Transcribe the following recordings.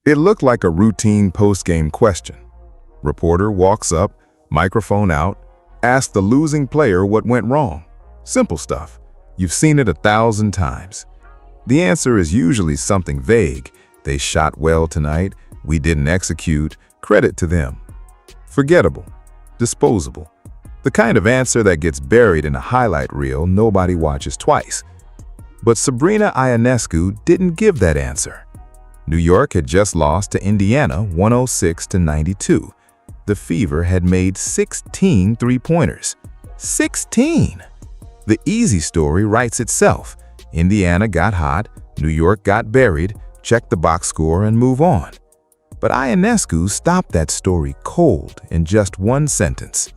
It looked like a routine post-game question. Reporter walks up, microphone out, asks the losing player what went wrong. Simple stuff. You've seen it 1,000 times. The answer is usually something vague. They shot well tonight, we didn't execute, credit to them. Forgettable, disposable. The kind of answer that gets buried in a highlight reel nobody watches twice. But Sabrina Ionescu didn't give that answer. New York had just lost to Indiana 106-92. The Fever had made 16 three-pointers. 16! The easy story writes itself. Indiana got hot, New York got buried, check the box score and move on. But Ionescu stopped that story cold in just one sentence.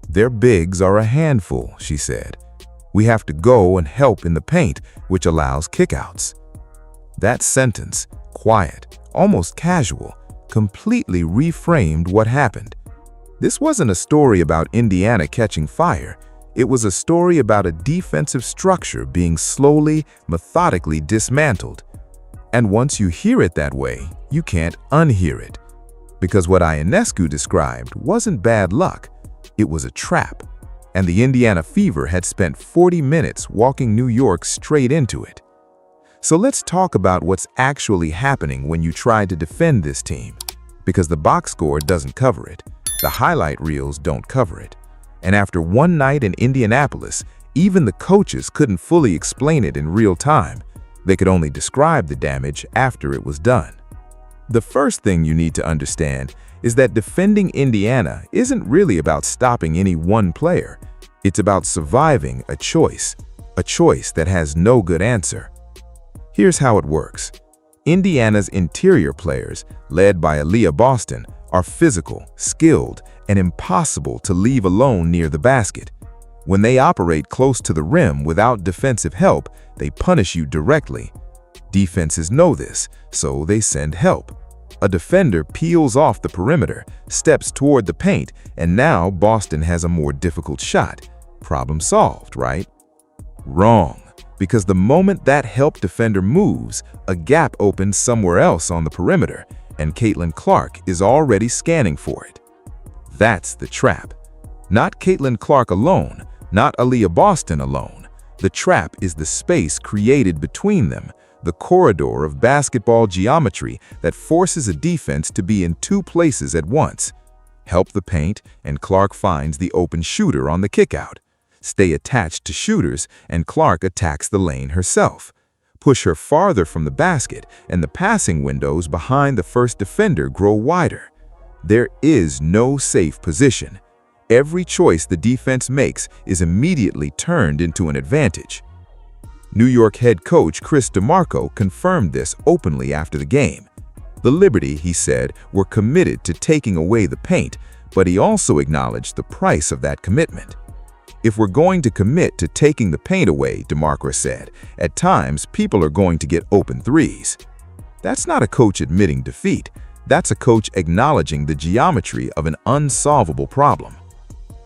Their bigs are a handful, she said. We have to go and help in the paint, which allows kickouts. That sentence, quiet, almost casual, completely reframed what happened. This wasn't a story about Indiana catching fire. It was a story about a defensive structure being slowly, methodically dismantled. And once you hear it that way, you can't unhear it. Because what Ionescu described wasn't bad luck, it was a trap. And the Indiana Fever had spent 40 minutes walking New York straight into it. So let's talk about what's actually happening when you try to defend this team. Because the box score doesn't cover it. The highlight reels don't cover it. And after one night in Indianapolis, even the coaches couldn't fully explain it in real time. They could only describe the damage after it was done. The first thing you need to understand is that defending Indiana isn't really about stopping any one player. It's about surviving a choice that has no good answer. Here's how it works. Indiana's interior players, led by Aaliyah Boston, are physical, skilled, and impossible to leave alone near the basket. When they operate close to the rim without defensive help, they punish you directly. Defenses know this, so they send help. A defender peels off the perimeter, steps toward the paint, and now Boston has a more difficult shot. Problem solved, right? Wrong, because the moment that help defender moves, a gap opens somewhere else on the perimeter, and Caitlin Clark is already scanning for it. That's the trap. Not Caitlin Clark alone, not Aaliyah Boston alone. The trap is the space created between them, the corridor of basketball geometry that forces a defense to be in two places at once. Help the paint, and Clark finds the open shooter on the kickout. Stay attached to shooters, and Clark attacks the lane herself. Push her farther from the basket, and the passing windows behind the first defender grow wider. There is no safe position. Every choice the defense makes is immediately turned into an advantage. New York head coach Chris DeMarco confirmed this openly after the game. The Liberty, he said, were committed to taking away the paint, but he also acknowledged the price of that commitment. If we're going to commit to taking the paint away, DeMarco said, at times people are going to get open threes. That's not a coach admitting defeat. That's a coach acknowledging the geometry of an unsolvable problem.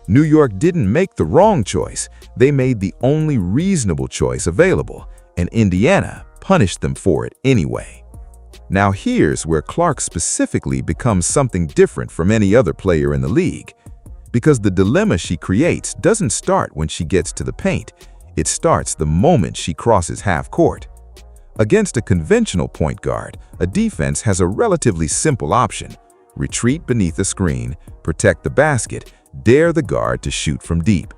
New York didn't make the wrong choice. They made the only reasonable choice available, and Indiana punished them for it anyway. Now here's where Clark specifically becomes something different from any other player in the league. Because the dilemma she creates doesn't start when she gets to the paint. It starts the moment she crosses half court. Against a conventional point guard, a defense has a relatively simple option. Retreat beneath a screen, protect the basket, dare the guard to shoot from deep.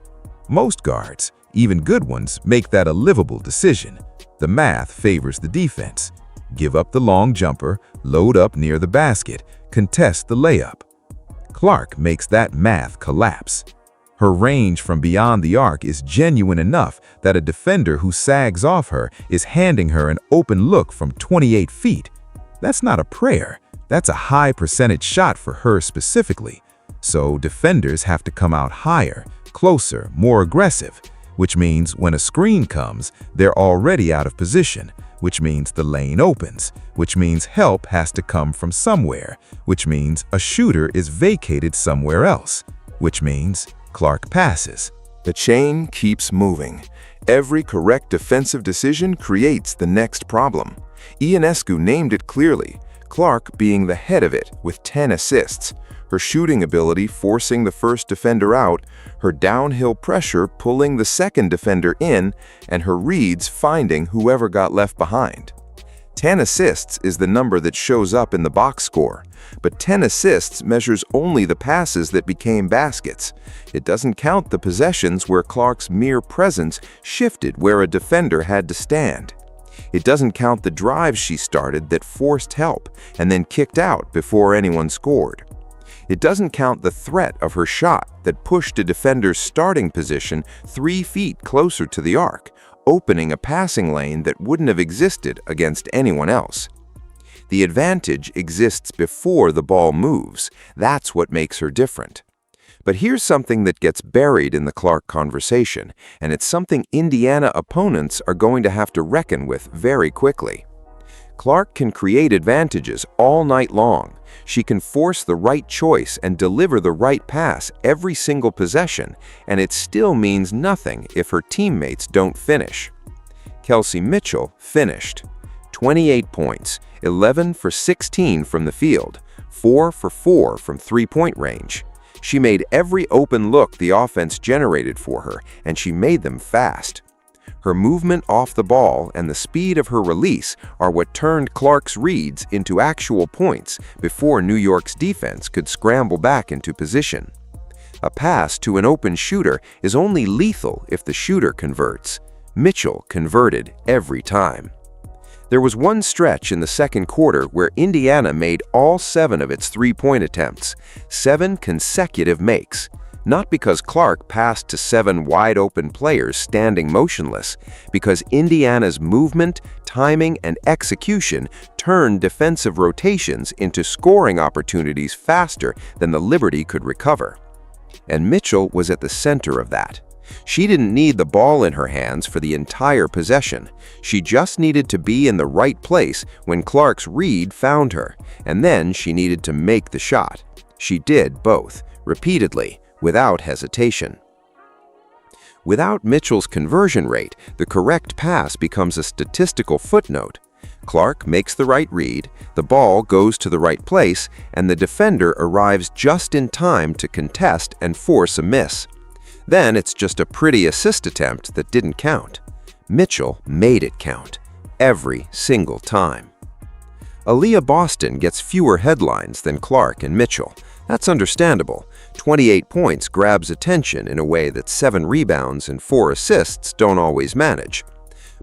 Most guards, even good ones, make that a livable decision. The math favors the defense. Give up the long jumper, load up near the basket, contest the layup. Clark makes that math collapse. Her range from beyond the arc is genuine enough that a defender who sags off her is handing her an open look from 28 feet. That's not a prayer. That's a high percentage shot for her specifically. So defenders have to come out higher, closer, more aggressive, which means when a screen comes, they're already out of position, which means the lane opens, which means help has to come from somewhere, which means a shooter is vacated somewhere else, which means Clark passes. The chain keeps moving. Every correct defensive decision creates the next problem. Ionescu named it clearly. Clark being the head of it with 10 assists, her shooting ability forcing the first defender out, her downhill pressure pulling the second defender in, and her reads finding whoever got left behind. 10 assists is the number that shows up in the box score, but 10 assists measures only the passes that became baskets. It doesn't count the possessions where Clark's mere presence shifted where a defender had to stand. It doesn't count the drives she started that forced help and then kicked out before anyone scored. It doesn't count the threat of her shot that pushed a defender's starting position 3 feet closer to the arc, opening a passing lane that wouldn't have existed against anyone else. The advantage exists before the ball moves. That's what makes her different. But here's something that gets buried in the Clark conversation, and it's something Indiana opponents are going to have to reckon with very quickly. Clark can create advantages all night long. She can force the right choice and deliver the right pass every single possession, and it still means nothing if her teammates don't finish. Kelsey Mitchell finished. 28 points, 11 for 16 from the field, 4 for 4 from three-point range. She made every open look the offense generated for her, and she made them fast. Her movement off the ball and the speed of her release are what turned Clark's reads into actual points before New York's defense could scramble back into position. A pass to an open shooter is only lethal if the shooter converts. Mitchell converted every time. There was one stretch in the second quarter where Indiana made all 7 of its three-point attempts, 7 consecutive makes. Not because Clark passed to 7 wide-open players standing motionless, because Indiana's movement, timing, and execution turned defensive rotations into scoring opportunities faster than the Liberty could recover. And Mitchell was at the center of that. She didn't need the ball in her hands for the entire possession. She just needed to be in the right place when Clark's read found her, and then she needed to make the shot. She did both, repeatedly, without hesitation. Without Mitchell's conversion rate, the correct pass becomes a statistical footnote. Clark makes the right read, the ball goes to the right place, and the defender arrives just in time to contest and force a miss. Then it's just a pretty assist attempt that didn't count. Mitchell made it count, every single time. Aaliyah Boston gets fewer headlines than Clark and Mitchell. That's understandable. 28 points grabs attention in a way that 7 rebounds and 4 assists don't always manage.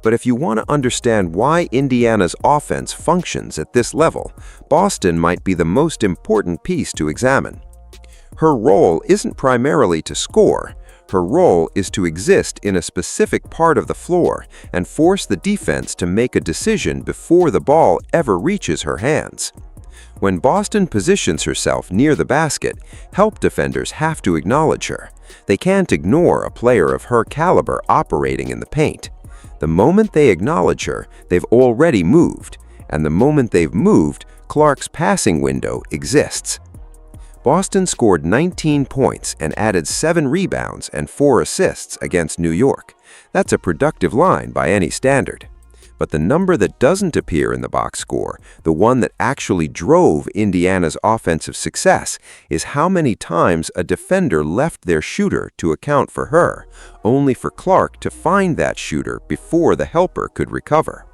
But if you want to understand why Indiana's offense functions at this level, Boston might be the most important piece to examine. Her role isn't primarily to score. Her role is to exist in a specific part of the floor and force the defense to make a decision before the ball ever reaches her hands. When Boston positions herself near the basket, help defenders have to acknowledge her. They can't ignore a player of her caliber operating in the paint. The moment they acknowledge her, they've already moved, and the moment they've moved, Clark's passing window exists. Boston scored 19 points and added 7 rebounds and 4 assists against New York. That's a productive line by any standard. But the number that doesn't appear in the box score, the one that actually drove Indiana's offensive success, is how many times a defender left their shooter to account for her, only for Clark to find that shooter before the helper could recover.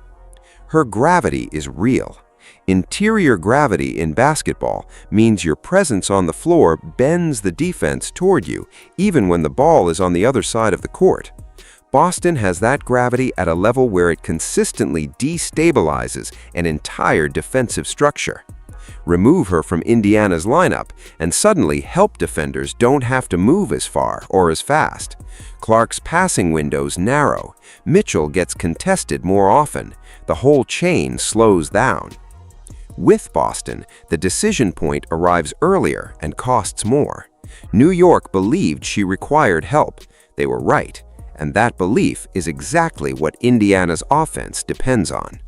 Her gravity is real. Interior gravity in basketball means your presence on the floor bends the defense toward you, even when the ball is on the other side of the court. Boston has that gravity at a level where it consistently destabilizes an entire defensive structure. Remove her from Indiana's lineup, and suddenly help defenders don't have to move as far or as fast. Clark's passing windows narrow. Mitchell gets contested more often. The whole chain slows down. With Boston, the decision point arrives earlier and costs more. New York believed she required help. They were right, and that belief is exactly what Indiana's offense depends on.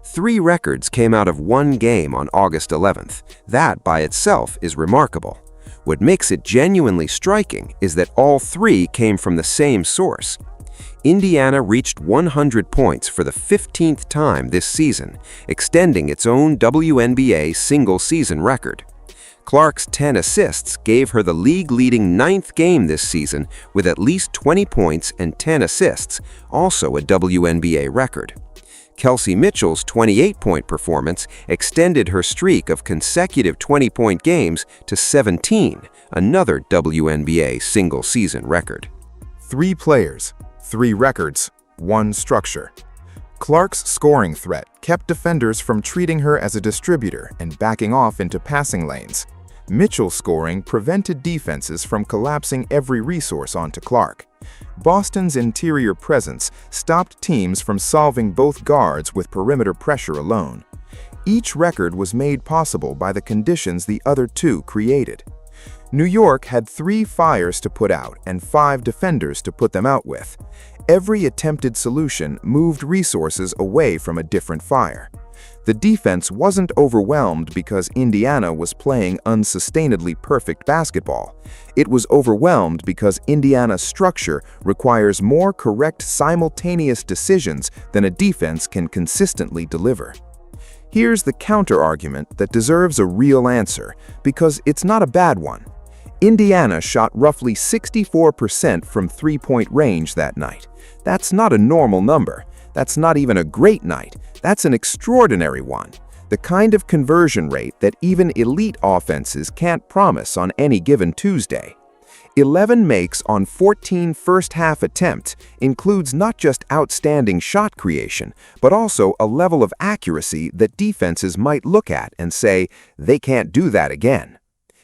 3 records came out of 1 game on August 11th. That by itself is remarkable. What makes it genuinely striking is that all 3 came from the same source. Indiana reached 100 points for the 15th time this season, extending its own WNBA single-season record. Clark's 10 assists gave her the league-leading 9th game this season with at least 20 points and 10 assists, also a WNBA record. Kelsey Mitchell's 28-point performance extended her streak of consecutive 20-point games to 17, another WNBA single-season record. 3 players, 3 records, 1 structure. Clark's scoring threat kept defenders from treating her as a distributor and backing off into passing lanes. Mitchell's scoring prevented defenses from collapsing every resource onto Clark. Boston's interior presence stopped teams from solving both guards with perimeter pressure alone. Each record was made possible by the conditions the other 2 created. New York had 3 fires to put out and 5 defenders to put them out with. Every attempted solution moved resources away from a different fire. The defense wasn't overwhelmed because Indiana was playing unsustainably perfect basketball. It was overwhelmed because Indiana's structure requires more correct simultaneous decisions than a defense can consistently deliver. Here's the counter-argument that deserves a real answer, because it's not a bad one. Indiana shot roughly 64% from three-point range that night. That's not a normal number. That's not even a great night. That's an extraordinary one. The kind of conversion rate that even elite offenses can't promise on any given Tuesday. 11 makes on 14 first-half attempts includes not just outstanding shot creation, but also a level of accuracy that defenses might look at and say, they can't do that again.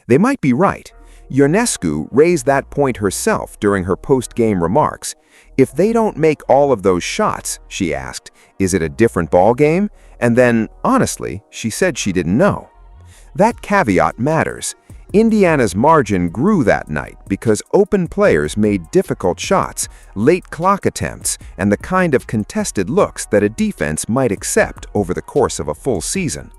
They might be right. Ionescu raised that point herself during her post-game remarks. If they don't make all of those shots, she asked, is it a different ball game? And then, honestly, she said she didn't know. That caveat matters. Indiana's margin grew that night because open players made difficult shots, late clock attempts, and the kind of contested looks that a defense might accept over the course of a full season.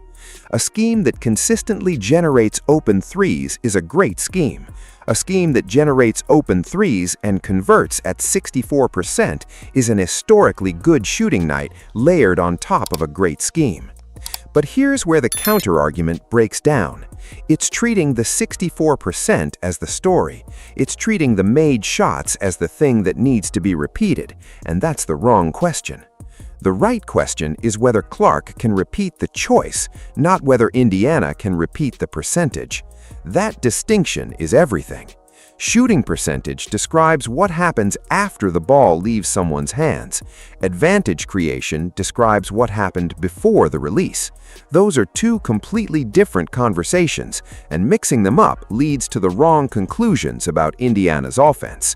A scheme that consistently generates open threes is a great scheme. A scheme that generates open threes and converts at 64% is an historically good shooting night layered on top of a great scheme. But here's where the counter-argument breaks down. It's treating the 64% as the story. It's treating the made shots as the thing that needs to be repeated, and that's the wrong question. The right question is whether Clark can repeat the choice, not whether Indiana can repeat the percentage. That distinction is everything. Shooting percentage describes what happens after the ball leaves someone's hands. Advantage creation describes what happened before the release. Those are 2 completely different conversations, and mixing them up leads to the wrong conclusions about Indiana's offense.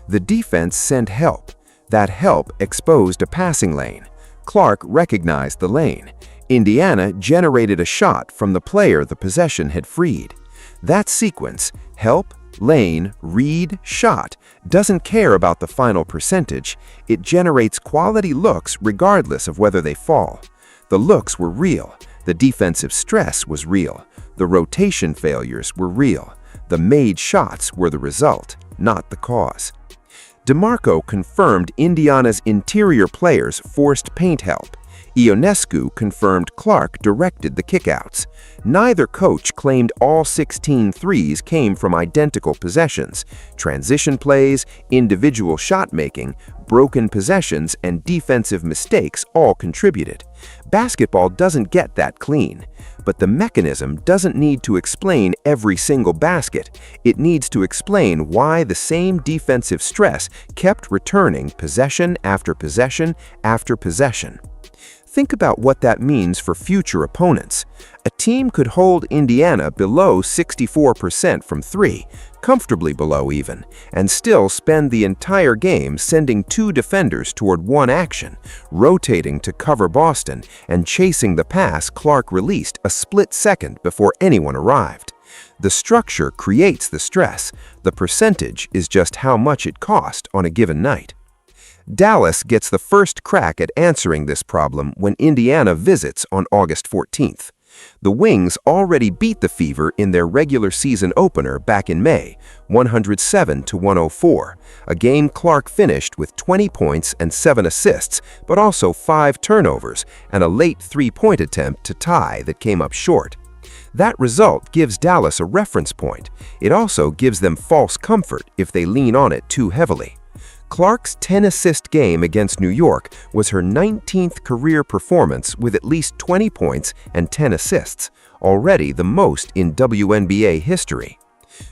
The defense sent help. That help exposed a passing lane. Clark recognized the lane. Indiana generated a shot from the player the possession had freed. That sequence, help, lane, read, shot, doesn't care about the final percentage. It generates quality looks regardless of whether they fall. The looks were real. The defensive stress was real. The rotation failures were real. The made shots were the result, not the cause. DeMarco confirmed Indiana's interior players forced paint help. Ionescu confirmed Clark directed the kickouts. Neither coach claimed all 16 threes came from identical possessions. Transition plays, individual shot-making, broken possessions, and defensive mistakes all contributed. Basketball doesn't get that clean. But the mechanism doesn't need to explain every single basket. It needs to explain why the same defensive stress kept returning possession after possession after possession. Think about what that means for future opponents. A team could hold Indiana below 64% from 3, comfortably below even, and still spend the entire game sending 2 defenders toward one action, rotating to cover Boston, and chasing the pass Clark released a split second before anyone arrived. The structure creates the stress. The percentage is just how much it cost on a given night. Dallas gets the first crack at answering this problem when Indiana visits on August 14th. The Wings already beat the Fever in their regular season opener back in May, 107-104, a game Clark finished with 20 points and 7 assists, but also 5 turnovers and a late three-point attempt to tie that came up short. That result gives Dallas a reference point. It also gives them false comfort if they lean on it too heavily. Clark's 10-assist game against New York was her 19th career performance with at least 20 points and 10 assists, already the most in WNBA history.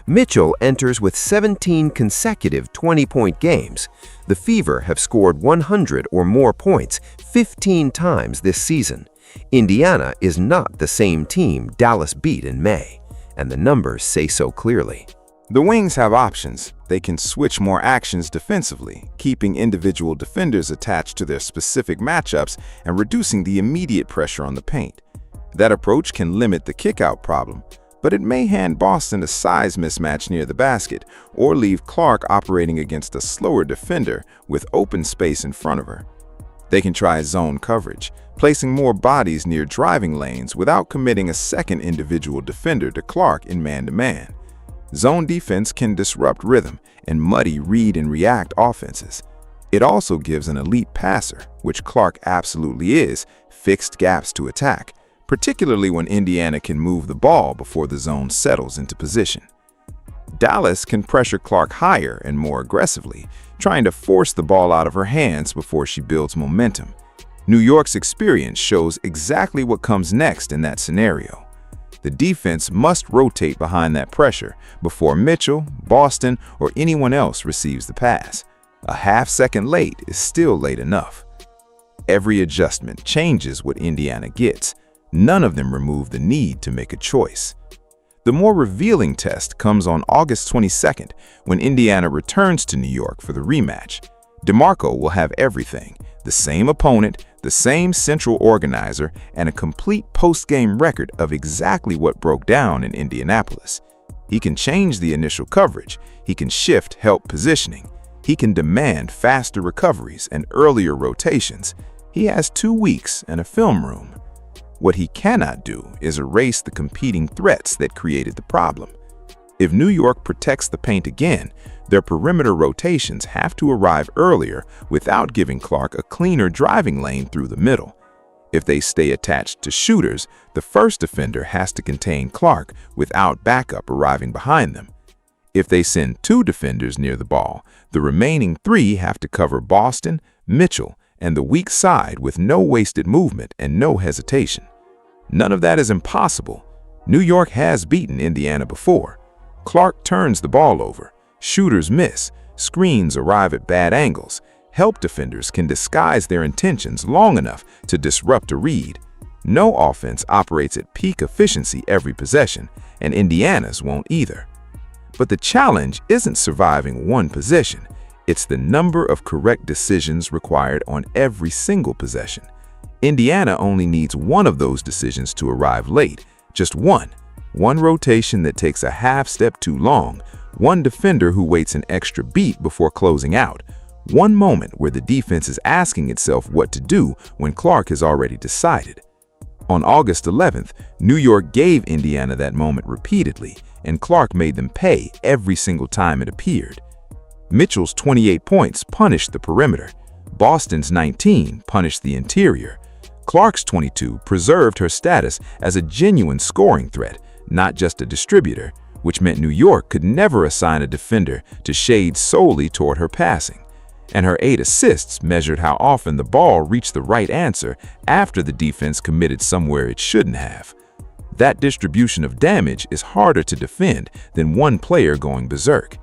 Mitchell enters with 17 consecutive 20-point games. The Fever have scored 100 or more points 15 times this season. Indiana is not the same team Dallas beat in May, and the numbers say so clearly. The Wings have options. They can switch more actions defensively, keeping individual defenders attached to their specific matchups and reducing the immediate pressure on the paint. That approach can limit the kickout problem, but it may hand Boston a size mismatch near the basket or leave Clark operating against a slower defender with open space in front of her. They can try zone coverage, placing more bodies near driving lanes without committing a second individual defender to Clark in man-to-man. Zone defense can disrupt rhythm and muddy read and react offenses. It also gives an elite passer, which Clark absolutely is, fixed gaps to attack, particularly when Indiana can move the ball before the zone settles into position. Dallas can pressure Clark higher and more aggressively, trying to force the ball out of her hands before she builds momentum. New York's experience shows exactly what comes next in that scenario. The defense must rotate behind that pressure before Mitchell, Boston, or anyone else receives the pass. A half-second late is still late enough. Every adjustment changes what Indiana gets. None of them remove the need to make a choice. The more revealing test comes on August 22nd when Indiana returns to New York for the rematch. DeMarco will have everything: the same opponent, the same central organizer, and a complete post-game record of exactly what broke down in Indianapolis. He can change the initial coverage. He can shift help positioning. He can demand faster recoveries and earlier rotations. He has 2 weeks and a film room. What he cannot do is erase the competing threats that created the problem. If New York protects the paint again, their perimeter rotations have to arrive earlier without giving Clark a cleaner driving lane through the middle. If they stay attached to shooters, the first defender has to contain Clark without backup arriving behind them. If they send 2 defenders near the ball, the remaining 3 have to cover Boston, Mitchell, and the weak side with no wasted movement and no hesitation. None of that is impossible. New York has beaten Indiana before. Clark turns the ball over. Shooters miss. Screens arrive at bad angles. Help defenders can disguise their intentions long enough to disrupt a read. No offense operates at peak efficiency every possession, and Indiana's won't either. But the challenge isn't surviving one possession. It's the number of correct decisions required on every single possession. Indiana only needs one of those decisions to arrive late. Just one. One rotation that takes a half step too long. One defender who waits an extra beat before closing out. One moment where the defense is asking itself what to do when Clark has already decided. On August 11th, New York gave Indiana that moment repeatedly, and Clark made them pay every single time it appeared. Mitchell's 28 points punished the perimeter. Boston's 19 punished the interior. Clark's 22 preserved her status as a genuine scoring threat, not just a distributor, which meant New York could never assign a defender to shade solely toward her passing. And her 8 assists measured how often the ball reached the right answer after the defense committed somewhere it shouldn't have. That distribution of damage is harder to defend than one player going berserk.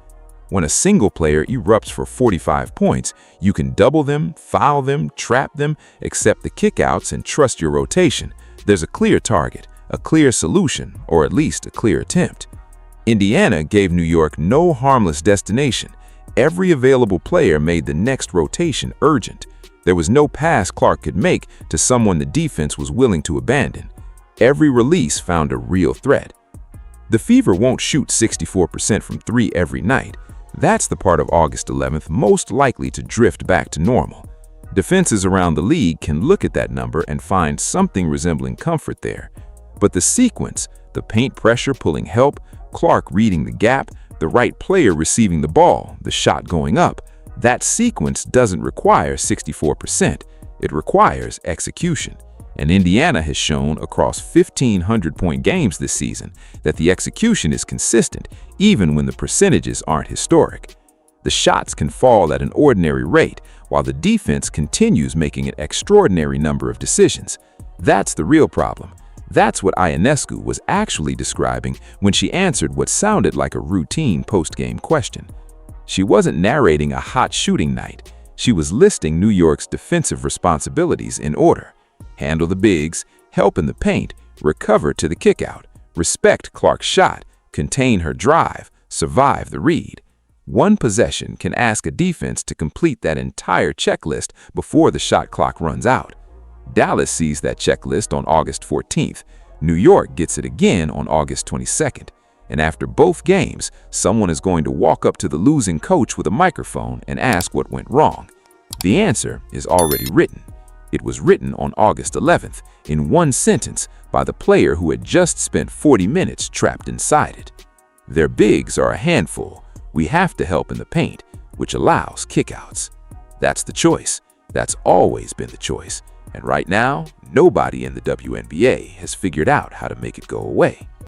When a single player erupts for 45 points, you can double them, foul them, trap them, accept the kickouts, and trust your rotation. There's a clear target, a clear solution, or at least a clear attempt. Indiana gave New York no harmless destination. Every available player made the next rotation urgent. There was no pass Clark could make to someone the defense was willing to abandon. Every release found a real threat. The Fever won't shoot 64% from 3 every night. That's the part of August 11th most likely to drift back to normal. Defenses around the league can look at that number and find something resembling comfort there. But the sequence, the paint pressure pulling help, Clark reading the gap, the right player receiving the ball, the shot going up, that sequence doesn't require 64%. It requires execution. And Indiana has shown across 1,500-point games this season that the execution is consistent even when the percentages aren't historic. The shots can fall at an ordinary rate while the defense continues making an extraordinary number of decisions. That's the real problem. That's what Ionescu was actually describing when she answered what sounded like a routine post-game question. She wasn't narrating a hot shooting night. She was listing New York's defensive responsibilities in order. Handle the bigs, help in the paint, recover to the kickout, respect Clark's shot, contain her drive, survive the read. One possession can ask a defense to complete that entire checklist before the shot clock runs out. Dallas sees that checklist on August 14th. New York gets it again on August 22nd. And after both games, someone is going to walk up to the losing coach with a microphone and ask what went wrong. The answer is already written. It was written on August 11th in one sentence by the player who had just spent 40 minutes trapped inside it. Their bigs are a handful. We have to help in the paint, which allows kickouts. That's the choice. That's always been the choice. And right now, nobody in the WNBA has figured out how to make it go away.